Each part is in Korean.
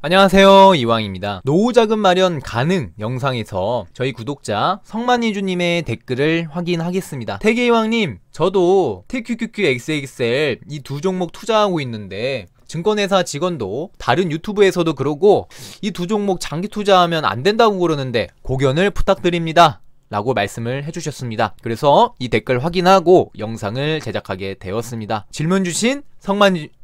안녕하세요, 이왕입니다. 노후자금 마련 가능 영상에서 저희 구독자 성만이주님의 댓글을 확인하겠습니다. 태계이왕님, 저도 TQQQXXL 이 두 종목 투자하고 있는데 증권회사 직원도 다른 유튜브에서도 그러고 이 두 종목 장기 투자하면 안 된다고 그러는데 고견을 부탁드립니다 라고 말씀을 해주셨습니다. 그래서 이 댓글 확인하고 영상을 제작하게 되었습니다. 질문 주신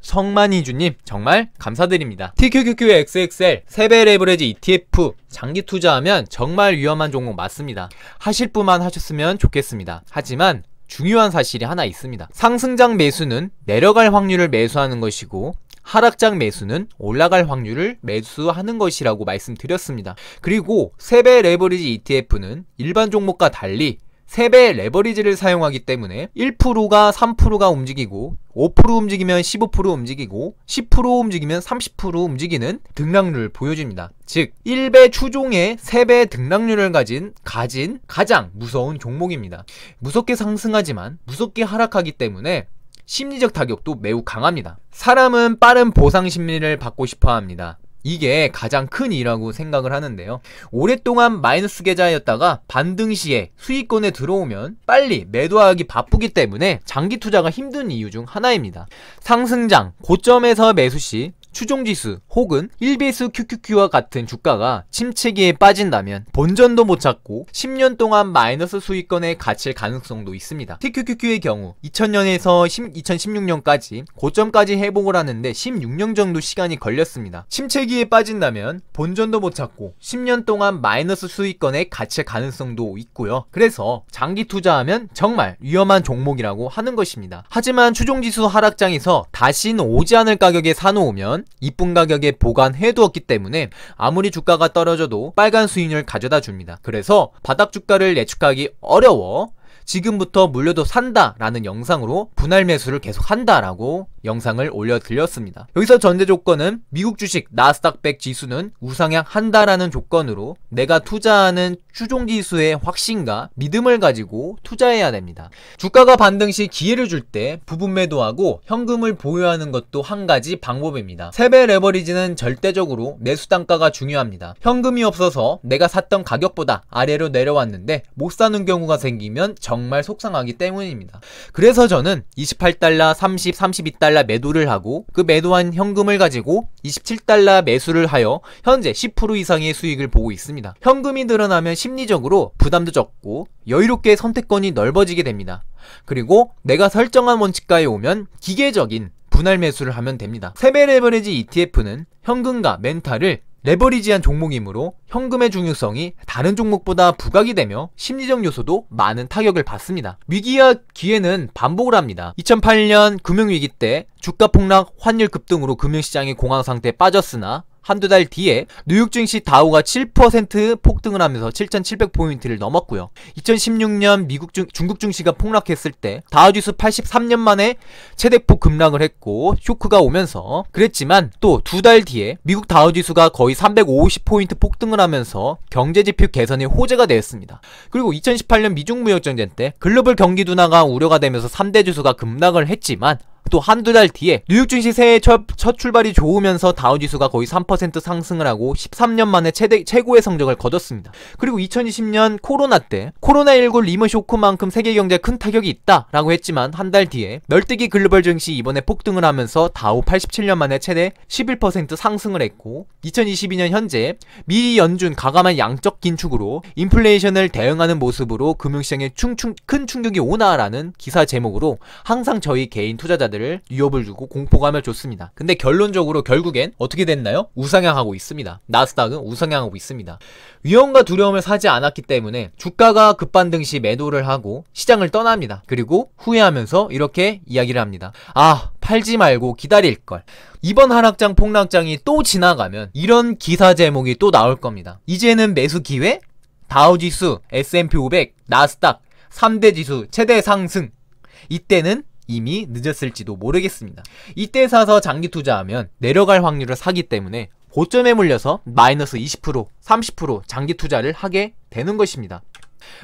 성만이주님 정말 감사드립니다. TQQQXXL 세배 레버리지 ETF 장기 투자하면 정말 위험한 종목 맞습니다. 하실 분만 하셨으면 좋겠습니다. 하지만 중요한 사실이 하나 있습니다. 상승장 매수는 내려갈 확률을 매수하는 것이고 하락장 매수는 올라갈 확률을 매수하는 것이라고 말씀드렸습니다. 그리고 세배 레버리지 ETF는 일반 종목과 달리 세배 레버리지를 사용하기 때문에 1%가 3%가 움직이고 5% 움직이면 15% 움직이고 10% 움직이면 30% 움직이는 등락률을 보여줍니다. 즉 1배 추종의 3배 등락률을 가진 가장 무서운 종목입니다. 무섭게 상승하지만 무섭게 하락하기 때문에 심리적 타격도 매우 강합니다. 사람은 빠른 보상 심리를 받고 싶어 합니다. 이게 가장 큰 이유라고 생각을 하는데요. 오랫동안 마이너스 계좌였다가 반등 시에 수익권에 들어오면 빨리 매도하기 바쁘기 때문에 장기 투자가 힘든 이유 중 하나입니다. 상승장, 고점에서 매수 시 추종지수 혹은 1비수 QQQ와 같은 주가가 침체기에 빠진다면 본전도 못 찾고 10년 동안 마이너스 수익권에 갇힐 가능성도 있습니다. TQQQ의 경우 2000년에서 2016년까지 고점까지 회복을 하는데 16년 정도 시간이 걸렸습니다. 침체기에 빠진다면 본전도 못 찾고 10년 동안 마이너스 수익권에 갇힐 가능성도 있고요. 그래서 장기 투자하면 정말 위험한 종목이라고 하는 것입니다. 하지만 추종지수 하락장에서 다시는 오지 않을 가격에 사놓으면 이쁜 가격에 보관해두었기 때문에 아무리 주가가 떨어져도 빨간 수익률을 가져다 줍니다. 그래서 바닥 주가를 예측하기 어려워 지금부터 물려도 산다 라는 영상으로 분할 매수를 계속 한다 라고 영상을 올려드렸습니다. 여기서 전제 조건은 미국 주식 나스닥 100 지수는 우상향 한다라는 조건으로 내가 투자하는 추종지수의 확신과 믿음을 가지고 투자해야 됩니다. 주가가 반등 시 기회를 줄 때 부분 매도하고 현금을 보유하는 것도 한 가지 방법입니다. 세배 레버리지는 절대적으로 매수 단가가 중요합니다. 현금이 없어서 내가 샀던 가격보다 아래로 내려왔는데 못 사는 경우가 생기면 정말 속상하기 때문입니다. 그래서 저는 28달러, 30, 32달러 매도를 하고 그 매도한 현금을 가지고 27달러 매수를 하여 현재 10% 이상의 수익을 보고 있습니다. 현금이 늘어나면 심리적으로 부담도 적고 여유롭게 선택권이 넓어지게 됩니다. 그리고 내가 설정한 원칙가에 오면 기계적인 분할 매수를 하면 됩니다. 세배 레버리지 ETF는 현금과 멘탈을 레버리지한 종목이므로 현금의 중요성이 다른 종목보다 부각이 되며 심리적 요소도 많은 타격을 받습니다. 위기와 기회는 반복을 합니다. 2008년 금융위기 때 주가 폭락, 환율 급등으로 금융시장이 공황 상태에 빠졌으나 한두 달 뒤에 뉴욕 증시 다우가 7% 폭등을 하면서 7,700포인트를 넘었고요. 2016년 중국 증시가 폭락했을 때 다우지수 83년 만에 최대폭 급락을 했고 쇼크가 오면서 그랬지만 또 두 달 뒤에 미국 다우지수가 거의 350포인트 폭등을 하면서 경제지표 개선의 호재가 되었습니다. 그리고 2018년 미중 무역전쟁 때 글로벌 경기 둔화가 우려가 되면서 3대 지수가 급락을 했지만 또 한두 달 뒤에 뉴욕 증시 새해 첫 출발이 좋으면서 다우지수가 거의 3% 상승을 하고 13년 만에 최고의 성적을 거뒀습니다. 그리고 2020년 코로나 때 코로나19 리먼 쇼크만큼 세계 경제에 큰 타격이 있다 라고 했지만 한 달 뒤에 널뛰기 글로벌 증시 이번에 폭등을 하면서 다우 87년 만에 최대 11% 상승을 했고 2022년 현재 미 연준 가감한 양적 긴축으로 인플레이션을 대응하는 모습으로 금융시장에 큰 충격이 오나라는 기사 제목으로 항상 저희 개인 투자자들 위협을 주고 공포감을 줬습니다. 근데 결론적으로 결국엔 어떻게 됐나요? 우상향하고 있습니다. 나스닥은 우상향하고 있습니다. 위험과 두려움을 사지 않았기 때문에 주가가 급반등 시 매도를 하고 시장을 떠납니다. 그리고 후회하면서 이렇게 이야기를 합니다. 아, 팔지 말고 기다릴걸. 이번 하락장 폭락장이 또 지나가면 이런 기사 제목이 또 나올 겁니다. 이제는 매수 기회? 다우지수, S&P 500, 나스닥 3대 지수 최대 상승. 이때는 이미 늦었을지도 모르겠습니다. 이때 사서 장기 투자하면 내려갈 확률을 사기 때문에 고점에 물려서 마이너스 20%, 30% 장기 투자를 하게 되는 것입니다.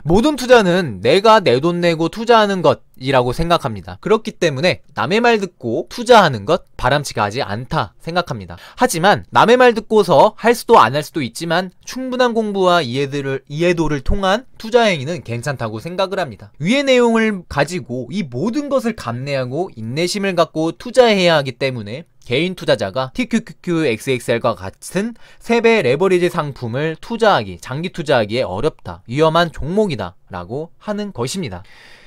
모든 투자는 내가 내 돈 내고 투자하는 것이라고 생각합니다. 그렇기 때문에 남의 말 듣고 투자하는 것 바람직하지 않다 생각합니다. 하지만 남의 말 듣고서 할 수도 안 할 수도 있지만 충분한 공부와 이해도를 통한 투자 행위는 괜찮다고 생각을 합니다. 위의 내용을 가지고 이 모든 것을 감내하고 인내심을 갖고 투자해야 하기 때문에 개인 투자자가 TQQQXXL과 같은 3배 레버리지 상품을 장기 투자하기에 어렵다, 위험한 종목이다 라고 하는 것입니다.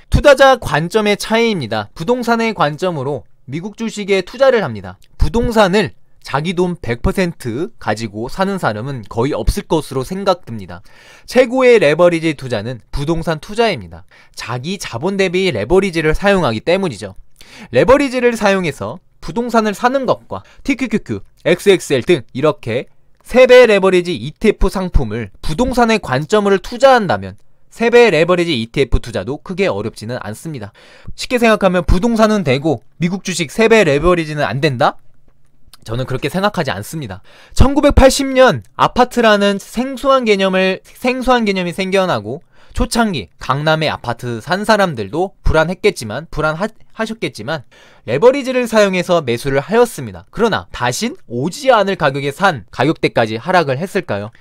투자자 관점의 차이입니다. 부동산의 관점으로 미국 주식에 투자를 합니다. 부동산을 자기 돈 100% 가지고 사는 사람은 거의 없을 것으로 생각됩니다. 최고의 레버리지 투자는 부동산 투자입니다. 자기 자본 대비 레버리지를 사용하기 때문이죠. 레버리지를 사용해서 부동산을 사는 것과 TQQQ, XXL 등 이렇게 3배 레버리지 ETF 상품을 부동산의 관점으로 투자한다면 3배 레버리지 ETF 투자도 크게 어렵지는 않습니다. 쉽게 생각하면 부동산은 되고 미국 주식 3배 레버리지는 안 된다? 저는 그렇게 생각하지 않습니다. 1980년 아파트라는 생소한 개념이 생겨나고 초창기 강남의 아파트 산 사람들도 불안하셨겠지만 레버리지를 사용해서 매수를 하였습니다. 그러나 다신 오지 않을 가격에 산 가격대까지 하락을 했을까요?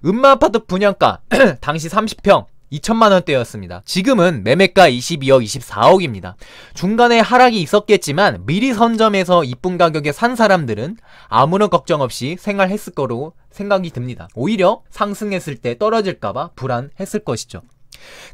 음마아파트 분양가 당시 30평 2천만원대였습니다. 지금은 매매가 22억, 24억입니다. 중간에 하락이 있었겠지만 미리 선점해서 이쁜 가격에 산 사람들은 아무런 걱정 없이 생활했을 거로 생각이 듭니다. 오히려 상승했을 때 떨어질까봐 불안했을 것이죠.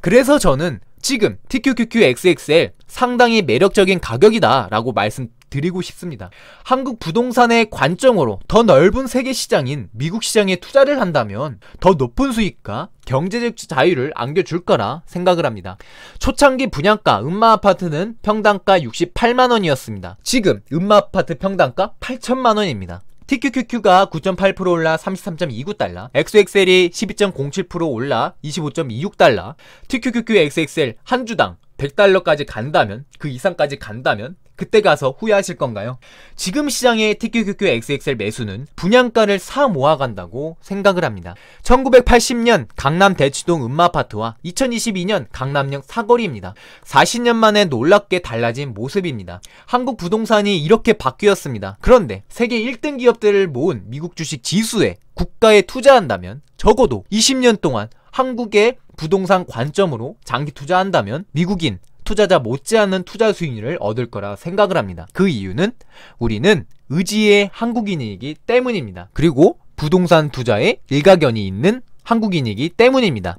그래서 저는 지금 TQQQXXL 상당히 매력적인 가격이다 라고 말씀드리고 싶습니다. 한국 부동산의 관점으로 더 넓은 세계 시장인 미국 시장에 투자를 한다면 더 높은 수익과 경제적 자유를 안겨줄 거라 생각을 합니다. 초창기 분양가 음마아파트는 평당가 68만원이었습니다. 지금 음마아파트 평당가 8천만원입니다. TQQQ가 9.8% 올라 33.29달러, XXL이 12.07% 올라 25.26달러, TQQQXXL 한 주당 100달러까지 간다면, 그 이상까지 간다면 그때 가서 후회하실 건가요? 지금 시장의 TQQQXXL 매수는 분양가를 사 모아간다고 생각을 합니다. 1980년 강남 대치동 음마아파트와 2022년 강남역 사거리입니다. 40년 만에 놀랍게 달라진 모습입니다. 한국 부동산이 이렇게 바뀌었습니다. 그런데 세계 1등 기업들을 모은 미국 주식 지수에 국가에 투자한다면 적어도 20년 동안 한국의 부동산 관점으로 장기 투자한다면 미국인 투자자 못지않은 투자 수익률을 얻을 거라 생각을 합니다. 그 이유는 우리는 의지의 한국인이기 때문입니다. 그리고 부동산 투자에 일가견이 있는 한국인이기 때문입니다.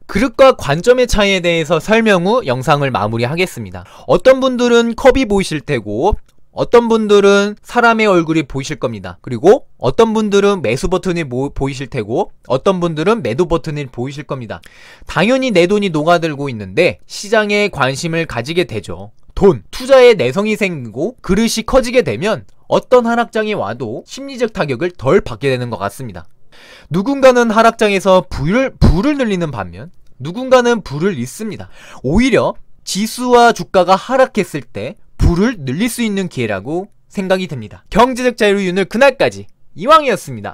그릇과 관점의 차이에 대해서 설명 후 영상을 마무리하겠습니다. 어떤 분들은 컵이 보이실 테고 어떤 분들은 사람의 얼굴이 보이실 겁니다. 그리고 어떤 분들은 매수 버튼이 보이실 테고 어떤 분들은 매도 버튼이 보이실 겁니다. 당연히 내 돈이 녹아들고 있는데 시장에 관심을 가지게 되죠. 투자에 내성이 생기고 그릇이 커지게 되면 어떤 하락장이 와도 심리적 타격을 덜 받게 되는 것 같습니다. 누군가는 하락장에서 불을 늘리는 반면 누군가는 불을 잃습니다. 오히려 지수와 주가가 하락했을 때 불을 늘릴 수 있는 기회라고 생각이 듭니다. 경제적 자유를 이루는 그날까지 이왕이었습니다.